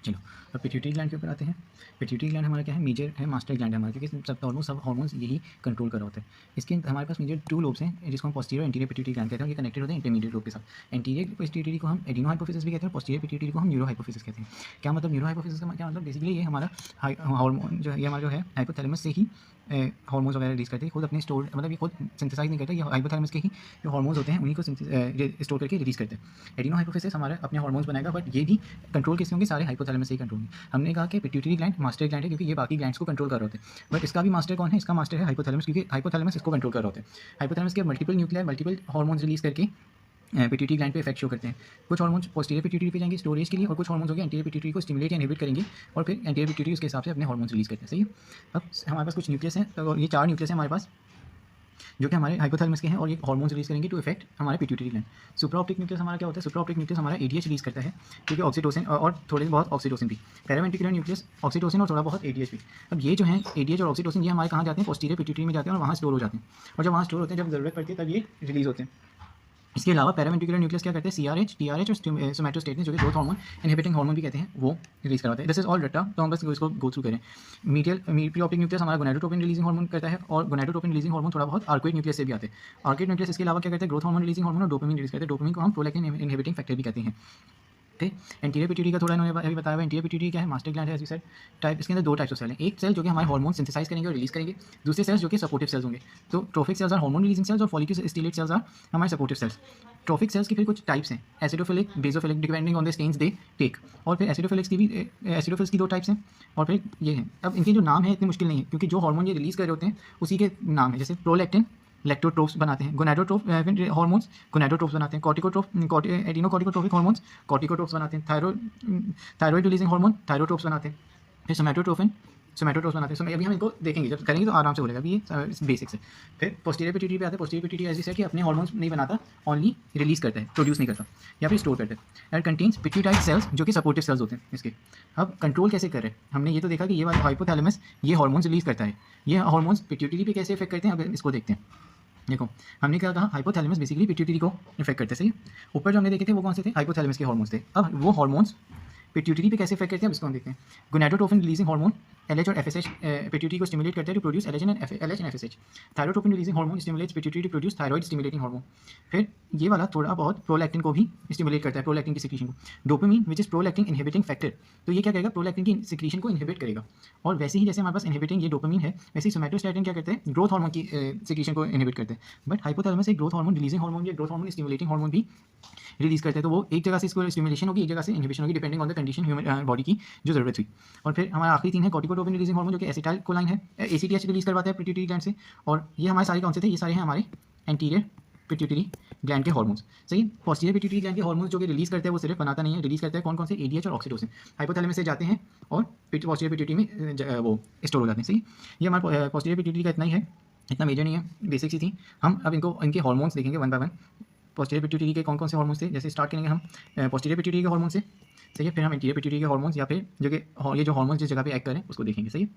चलो, अब pituitary gland के ऊपर आते हैं। पिट्यूटरी ग्लैंड हमारा क्या है, मेजर है मास्टर ग्लैंड है हमारा, क्योंकि सब ऑलमोस्ट सब हार्मोन्स यही कंट्रोल कर रहा होता है। इसके हमारे पास मेजर 2 लोब्स हैं जिसको हम पोस्टीरियर और एंटीरियर पिट्यूटरी ग्लैंड कहते हैं। ये कनेक्टेड होते हैं इंटरमीडिएट लोब के साथ। एंटीरियर पिट्यूटरी को हम एडिनो हाइपोफिसिस भी कहते हैं, पोस्टीरियर पिट्यूटरी को हम न्यूरो हाइपोफिसिस कहते हैं। क्या मतलब न्यूरो हाइपोफिसिस का क्या मतलब, बेसिकली ये हमारा हार्मोन जो है, ये हमारा जो है हाइपोथैलेमस से ही हार्मोन्स वगैरह रिलीज करते हैं, खुद अपने स्टोर, मतलब ये खुद सिंथेसाइज नहीं करता, ये हाइपोथैलेमस के ही जो हार्मोन्स होते हैं उन्हीं को स्टोर करके रिलीज करते हैं। एडिनो हाइपोफिसिस हमारा अपने हार्मोन्स बनाएगा, बट ये भी कंट्रोल किससे होंगे, सारे हाइपोथैलेमस से ही कंट्रोल होंगे। हमने कहा कि पिट्यूटरी ग्लैंड मास्टर ग्लैंड है क्योंकि ये बाकी ग्लैंड्स को कंट्रोल कर रहे होते हैं, बट इसका भी मास्टर कौन है, इसका मास्टर है हाइपोथैलेमस, क्योंकि हाइपोथैलेमस इसको कंट्रोल कर रहे होते हैं। हाइपोथैलेमस के multiple nuclear multiple hormones release करके पिट्यूटरी ग्लैंड पे इफेक्ट शो करते हैं। कुछ हार्मोन्स पोस्टीरियर पिट्यूटरी पे जाएंगे स्टोरेज के लिए, और कुछ हार्मोन्स होंगे एंटीरियर पिट्यूटरी को स्टिमुलेट या इनहिबिट करेंगे, और फिर एंटीरियर पिट्यूटरी उसके हिसाब से अपने हार्मोन्स रिलीज करते हैं। सही है। अब हमारे पास कुछ न्यूक्लियस हैं, तो ये 4 न्यूक्लियस हैं हमारे पास जो कि हमारे हाइपोथैलेमस के हैं, और ये हार्मोन्स रिलीज करेंगे टू इफेक्ट हमारे पिट्यूटरी ग्लैंड। सुप्राऑप्टिक न्यूक्लियस हमारा क्या होता है, सुप्राऑप्टिक न्यूक्लियस हमारा एडीएच रिलीज करता है, क्योंकि ऑक्सीटोसिन और थोड़े बहुत ऑक्सीटोसिन भी। पैरावेंट्रिकुलर न्यूक्लियस ऑक्सीटोसिन और थोड़ा बहुत एडीएच भी। अब ये जो है एडीएच और ऑक्सीटोसिन, ये हमारे कहाँ जाते हैं, पोस्टीरियर पिट्यूटरी में जाते हैं और वहाँ स्टोर हो जाते हैं, और जब वहाँ स्टोर होते हैं, जब ज़रूरत पड़ती है तब ये रिलीज होते हैं। इसके अलावा पैरावेंट्रिकुलर न्यूक्लियस क्या करते हैं, सीआरएच, टीआरएच और सोमैटोस्टेटिन, जो कि ग्रोथ हार्मोन इनहिबिटिंग हार्मोन भी कहते हैं, वो रिलीज करवाते हैं। दिस इज ऑल रट्टा, तो हम बस इसको गो थ्रू करें। प्रीऑप्टिक न्यूक्लियस हमारा गोनाडोट्रोपिन रिलीजिंग हार्मोन करता है, और गोनाडोट्रोपिन रिलीजिंग हार्मोन थोड़ा बहुत आर्कोइड न्यूक्लियस से भी आते हैं। आर्कोइड न्यूक्लियस इसके अलावा क्या करते हैं, ग्रोथ हार्मोन रिलीजिंग हार्मोन और डोपामिन रिलीज करते हैं। डोपामिन को हम प्रोलैक्टिन इनहिबिटिंग फैक्टर भी कहते हैं। ठीक। एंटीरियर पिट्यूटरी का थोड़ा इन्होंने अभी बताया हुआ। एंटीरियर पिट्यूटरी क्या है, मास्टर ग्लैंड है एज वी सेड। टाइप, इसके अंदर 2 टाइप्स ऑफ सेल हैं। एक सेल जो कि हमारे हार्मोन सिंथेसाइज करेंगे और रिलीज करेंगे, दूसरे सेल्स जो कि सपोर्टिव सेल्स होंगे। तो trophic cells are hormone releasing cells, और फॉलिक्यूल स्टिमुलेट सेल्स आर हमारे सपोर्टिव सेल्स। ट्रोफिक सेल्स की फिर कुछ टाइप्स हैं, acidophilic, basophilic, depending on the stains they take. और फिर एसिडोफिलिक्स की भी एसिडोफिल्स की 2 टाइप्स हैं, और फिर ये हैं। अब इनके जो नाम है इतने मुश्किल नहीं है, क्योंकि जो हार्मोन ये रिलीज कर रहे होते हैं उसी के नाम है। जैसे प्रोलैक्टिन लैक्टोट्रोप्स बनाते हैं, गोनाडोट्रोप हार्मोन्स गोनाडोट्रोप्स बनाते हैं, एडिनोकॉर्टिकोट्रोपिक हार्मोन्स कॉर्टिकोट्रोप्स बनाते हैं, थायराइड रिलीजिंग हार्मोन थायरोट्रोप्स बनाते हैं, फिर सोमैटोट्रोप्स बनाते हैं। so अभी हम इनको देखेंगे, जब करेंगे तो आराम से बोलेगा। अभी ये बेसिक्स है। फिर पोस्टीरियर पिट्यूटरी पे आते हैं। पोस्टीरियर पिट्यूटरी ऐसी है कि अपने हार्मोन्स नहीं बनाता, ओनली रिलीज करता है, प्रोड्यूस नहीं करता, या फिर स्टोर करता है। एंड कंटेन्स पिट्यूटाइड सेल्स, जो कि सपोर्टिव सेल्स होते हैं इसके। अब कंट्रोल कैसे कर रहे हैं, हमने ये तो देखा कि ये वाला हाइपोथैलेमस ये हार्मोन्स रिलीज करता है। ये हार्मोन्स पिट्यूटरी पे कैसे इफेक्ट करते हैं, अगर इसको देखते हैं। देखो, हमने क्या कहा, हाइपोथैलेमस बेसिकली पिट्यूटरी को इफेक्ट करते हैं। सही है। ऊपर जो हमने देखे थे वो कौन से थे, हाइपोथैलेमस के हार्मोन्स थे। अब वो हार्मोन्स पिट्यूटरी पे कैसे इफेक्ट करते हैं, अब इसको हम देखते हैं। गोनाडोट्रोपिन रिलीजिंग हार्मोन एलएच और एफएसएच पिट्यूटरी को स्टिमुलेट करते हैं to produce LH and FSH. Thyrotropin releasing hormone stimulates pituitary to produce thyroid stimulating hormone. फिर ये वाला थोड़ा बहुत प्रोलैक्टिन को भी स्टिमुलेट करता है, प्रोलैक्टिन की सिक्रीशन को। Dopamine which is prolactin inhibiting factor, तो ये क्या करेगा, प्रोलैक्टिन की सिक्रीशन को इनहिबिट करेगा। और वैसे ही जैसे हमारे पास इनहिबिटिंग ये डोपामिन है, वैसे ही सोमैटोस्टैटिन क्या करते हैं, ग्रोथ हार्मोन की सिक्रीशन को इनहिबिट करते हैं। बट हाइपोथैलेमस एक ग्रोथ हार्मोन रिलीजिंग हार्मोन या ग्रोथ हार्मोन स्टिमुलेटिंग हार्मोन भी रिलीज करते हैं। तो वो एक जगह से इसको स्टिमुलेशन होगी, एक जगह से इनहिबिशन होगी, depending on the condition human body की जो जरूरत हुई। और फिर हमारा आखिरी 3 है, कॉर्टिकोट्रोपिन रिलीजिंग हार्मोन, जो कि एसिटाइलकोलाइन है, एसीटीएच रिलीज करवाता है पिट्यूटरी ग्लैंड से। और ये हमारे सारे कौन से थे, ये सारे हैं हमारे एंटीरियर पिट्यूटरी ग्लैंड के हार्मोन्स। सही। पोस्टीरियर पिट्यूटरी ग्लैंड के हार्मोन्स जो कि रिलीज करते हैं, वो सिर्फ बनाता नहीं है, रिलीज करता है कौन कौन से, एडीएच और ऑक्सीटोसिन। हाइपोथैलेमस से जाते हैं और पोस्टीरियर पिट्यूटरी में वो स्टोर हो जाते हैं। सही। ये हमारे पोस्टीरियर पिट्यूटरी का इतना ही है, इतना मेजर नहीं है, बेसिक्स ही थी। हम अब इनको इनके हार्मोन्स देखेंगे one by one. Posterior pituitary के कौन कौन से हार्मोन्स थे, जैसे स्टार्ट करेंगे हम पोस्टीरियर पिट्यूटरी के हार्मोन से। सही है। फिर हम एंटीरियर पिट्यूटरी के हार्मोन्स, या फिर जो कि ये जो हार्मोन्स जिस जगह पे एक्ट करें उसको देखेंगे। सही है।